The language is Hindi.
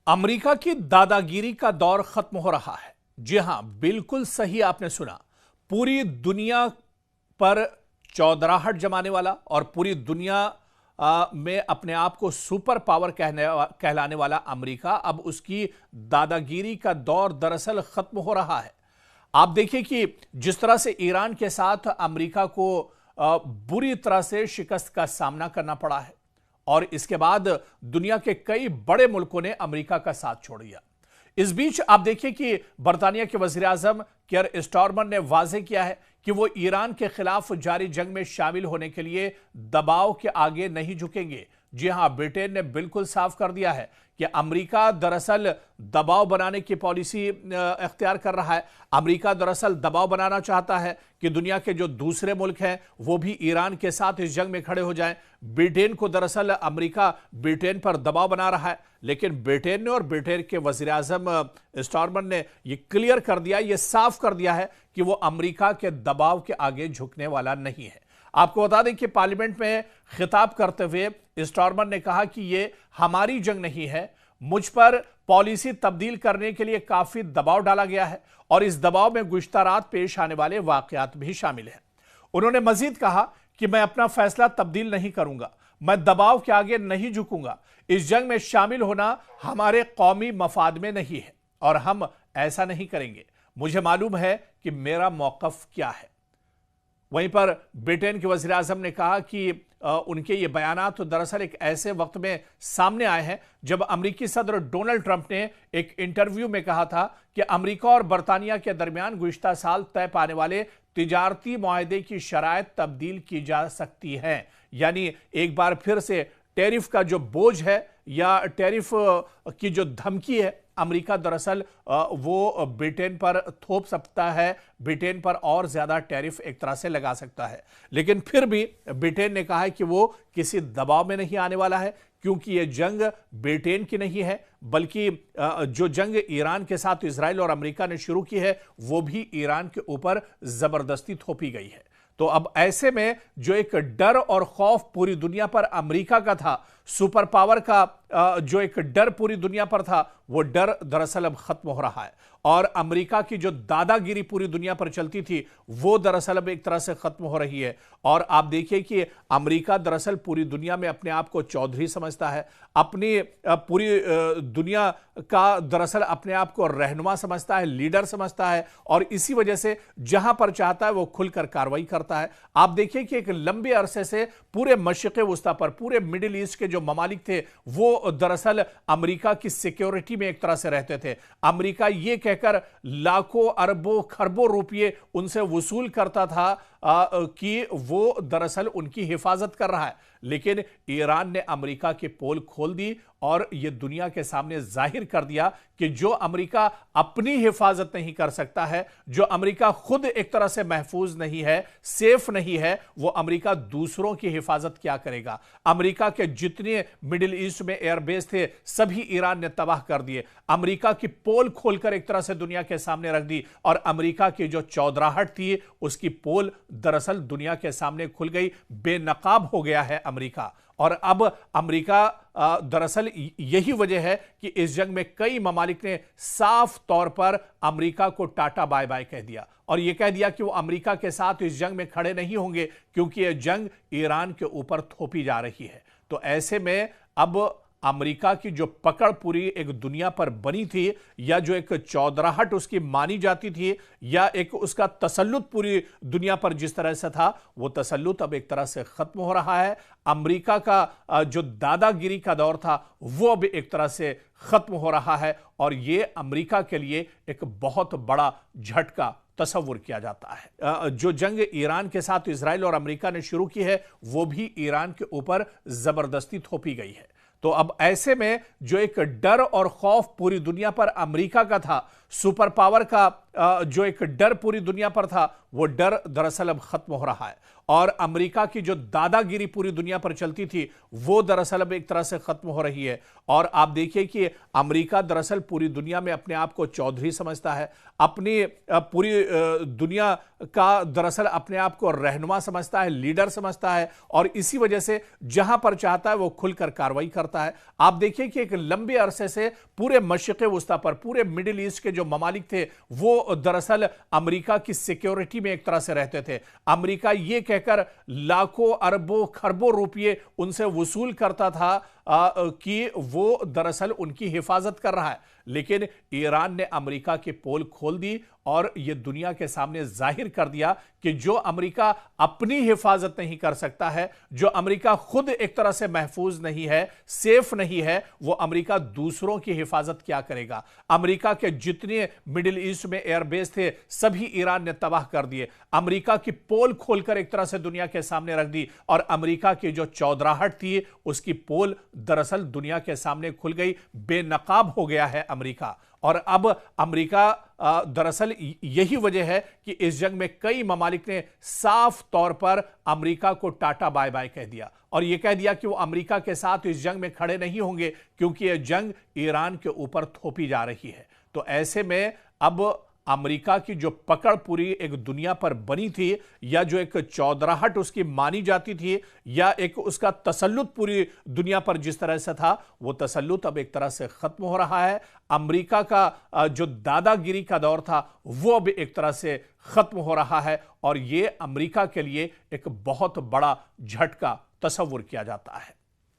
अमेरिका की दादागिरी का दौर खत्म हो रहा है। जी हां, बिल्कुल सही आपने सुना। पूरी दुनिया पर चौधराहट जमाने वाला और पूरी दुनिया में अपने आप को सुपर पावर कहलाने वाला अमेरिका, अब उसकी दादागिरी का दौर दरअसल खत्म हो रहा है। आप देखिए कि जिस तरह से ईरान के साथ अमेरिका को बुरी तरह से शिकस्त का सामना करना पड़ा है और इसके बाद दुनिया के कई बड़े मुल्कों ने अमेरिका का साथ छोड़ दिया। इस बीच आप देखिए कि बर्तानिया के वजीर आजम कियर स्टारमर ने वाजे किया है कि वो ईरान के खिलाफ जारी जंग में शामिल होने के लिए दबाव के आगे नहीं झुकेंगे। जी हां, ब्रिटेन ने बिल्कुल साफ कर दिया है कि अमेरिका दरअसल दबाव बनाने की पॉलिसी इख्तियार कर रहा है। अमेरिका दरअसल दबाव बनाना चाहता है कि दुनिया के जो दूसरे मुल्क हैं वो भी ईरान के साथ इस जंग में खड़े हो जाएं। ब्रिटेन को दरअसल अमेरिका ब्रिटेन पर दबाव बना रहा है, लेकिन ब्रिटेन ने और ब्रिटेन के वजीर आजम स्टारमर ने यह क्लियर कर दिया, यह साफ कर दिया है कि वो अमेरिका के दबाव के आगे झुकने वाला नहीं है। आपको बता दें कि पार्लियामेंट में खिताब करते हुए स्टारमर ने कहा कि यह हमारी जंग नहीं है, मुझ पर पॉलिसी तब्दील करने के लिए काफी दबाव डाला गया है और इस दबाव में गुज़श्ता रात पेश आने वाले वाकयात भी शामिल हैं। उन्होंने मजीद कहा कि मैं अपना फैसला तब्दील नहीं करूंगा, मैं दबाव के आगे नहीं झुकूंगा। इस जंग में शामिल होना हमारे कौमी मफाद में नहीं है और हम ऐसा नहीं करेंगे। मुझे मालूम है कि मेरा मौकफ क्या है। वहीं पर ब्रिटेन के वज़ीर आज़म ने कहा कि उनके ये बयानात तो दरअसल एक ऐसे वक्त में सामने आए हैं जब अमेरिकी सदर डोनाल्ड ट्रंप ने एक इंटरव्यू में कहा था कि अमेरिका और बरतानिया के दरमियान गुज़श्ता साल तय पाने वाले तिजारती मुआहदे की शराइत तब्दील की जा सकती हैं। यानी एक बार फिर से टैरिफ का जो बोझ है या टैरिफ की जो धमकी है, अमेरिका दरअसल वो ब्रिटेन पर थोप सकता है, ब्रिटेन पर और ज्यादा टैरिफ एक तरह से लगा सकता है। लेकिन फिर भी ब्रिटेन ने कहा है कि वो किसी दबाव में नहीं आने वाला है, क्योंकि ये जंग ब्रिटेन की नहीं है, बल्कि जो जंग ईरान के साथ इजराइल और अमेरिका ने शुरू की है वो भी ईरान के ऊपर जबरदस्ती थोपी गई है। तो अब ऐसे में जो एक डर और खौफ पूरी दुनिया पर अमेरिका का था, सुपर पावर का जो एक डर पूरी दुनिया पर था, वो डर दरअसल अब खत्म हो रहा है और अमेरिका की जो दादागिरी पूरी दुनिया पर चलती थी वो दरअसल अब एक तरह से खत्म हो रही है। और आप देखिए कि अमेरिका दरअसल पूरी दुनिया में अपने आप को चौधरी समझता है, अपनी पूरी दुनिया का दरअसल अपने आप को रहनुमा समझता है, लीडर समझता है और इसी वजह से जहां पर चाहता है वो खुलकर कार्रवाई करता है। आप देखिए कि एक लंबे अरसे से पूरे मशरिक़ वुस्ता पर, पूरे मिडिल ईस्ट के जो ममालिक थे वो दरअसल अमेरिका की सिक्योरिटी में एक तरह से रहते थे। अमेरिका ये कहकर लाखों अरबों खरबों रुपये उनसे वसूल करता था कि वो दरअसल उनकी हिफाजत कर रहा है, लेकिन ईरान ने अमेरिका की पोल खोल दी और यह दुनिया के सामने जाहिर कर दिया कि जो अमेरिका अपनी हिफाजत नहीं कर सकता है, जो अमेरिका खुद एक तरह से महफूज नहीं है, सेफ नहीं है, वो अमेरिका दूसरों की हिफाजत क्या करेगा। अमेरिका के जितने मिडिल ईस्ट में एयरबेस थे सभी ईरान ने तबाह कर दिए। अमेरिका की पोल खोलकर एक तरह से दुनिया के सामने रख दी और अमेरिका की जो चौधराहट थी उसकी पोल दरअसल दुनिया के सामने खुल गई, बेनकाब हो गया है अमेरिका। और अब अमेरिका दरअसल यही वजह है कि इस जंग में कई ममालिक ने साफ तौर पर अमेरिका को टाटा बाय बाय कह दिया और यह कह दिया कि वो अमेरिका के साथ इस जंग में खड़े नहीं होंगे, क्योंकि यह जंग ईरान के ऊपर थोपी जा रही है। तो ऐसे में अब अमेरिका की जो पकड़ पूरी एक दुनिया पर बनी थी, या जो एक चौधराहट उसकी मानी जाती थी, या एक उसका तसल्लुत पूरी दुनिया पर जिस तरह से था, वो तसल्लुत अब एक तरह से खत्म हो रहा है। अमेरिका का जो दादागिरी का दौर था वो अब एक तरह से खत्म हो रहा है और ये अमेरिका के लिए एक बहुत बड़ा झटका तस्वुर किया जाता है। जो जंग ईरान के साथ इजराइल और अमेरिका ने शुरू की है वो भी ईरान के ऊपर जबरदस्ती थोपी गई है। तो अब ऐसे में जो एक डर और खौफ पूरी दुनिया पर अमेरिका का था, सुपर पावर का जो एक डर पूरी दुनिया पर था, वो डर दरअसल अब खत्म हो रहा है और अमेरिका की जो दादागिरी पूरी दुनिया पर चलती थी वो दरअसल अब एक तरह से खत्म हो रही है। और आप देखिए कि अमेरिका दरअसल पूरी दुनिया में अपने आप को चौधरी समझता है, अपनी पूरी दुनिया का दरअसल अपने आप को रहनुमा समझता है, लीडर समझता है, और इसी वजह से जहां पर चाहता है वो खुलकर कार्रवाई करता है। आप देखिए कि एक लंबे अरसे से पूरे मशरिक़ वुस्ता पर, पूरे मिडिल ईस्ट के जो ममालिक थे वो दरअसल अमेरिका की सिक्योरिटी में एक तरह से रहते थे। अमेरिका ये कहकर लाखों अरबों खरबों रुपये उनसे वसूल करता था कि वो दरअसल उनकी हिफाजत कर रहा है। लेकिन ईरान ने अमेरिका की पोल खोल दी और यह दुनिया के सामने जाहिर कर दिया कि जो अमेरिका अपनी हिफाजत नहीं कर सकता है, जो अमेरिका खुद एक तरह से महफूज नहीं है, सेफ नहीं है, वो अमेरिका दूसरों की हिफाजत क्या करेगा। अमेरिका के जितने मिडिल ईस्ट में एयरबेस थे सभी ईरान ने तबाह कर दिए। अमेरिका की पोल खोलकर एक तरह से दुनिया के सामने रख दी और अमेरिका की जो चौधराहट थी उसकी पोल दरअसल दुनिया के सामने खुल गई। बेनकाब हो गया है अमेरिका। और अब अमेरिका दरअसल यही वजह है कि इस जंग में कई ममालिक ने साफ तौर पर अमेरिका को टाटा बाय बाय कह दिया और यह कह दिया कि वो अमेरिका के साथ इस जंग में खड़े नहीं होंगे क्योंकि यह जंग ईरान के ऊपर थोपी जा रही है। तो ऐसे में अब अमेरिका की जो पकड़ पूरी एक दुनिया पर बनी थी, या जो एक चौधराहट उसकी मानी जाती थी, या एक उसका तसल्लुत पूरी दुनिया पर जिस तरह से था, वो तसल्लुत अब एक तरह से खत्म हो रहा है। अमेरिका का जो दादागिरी का दौर था वो अब एक तरह से खत्म हो रहा है और ये अमेरिका के लिए एक बहुत बड़ा झटका तस्वुर किया जाता है।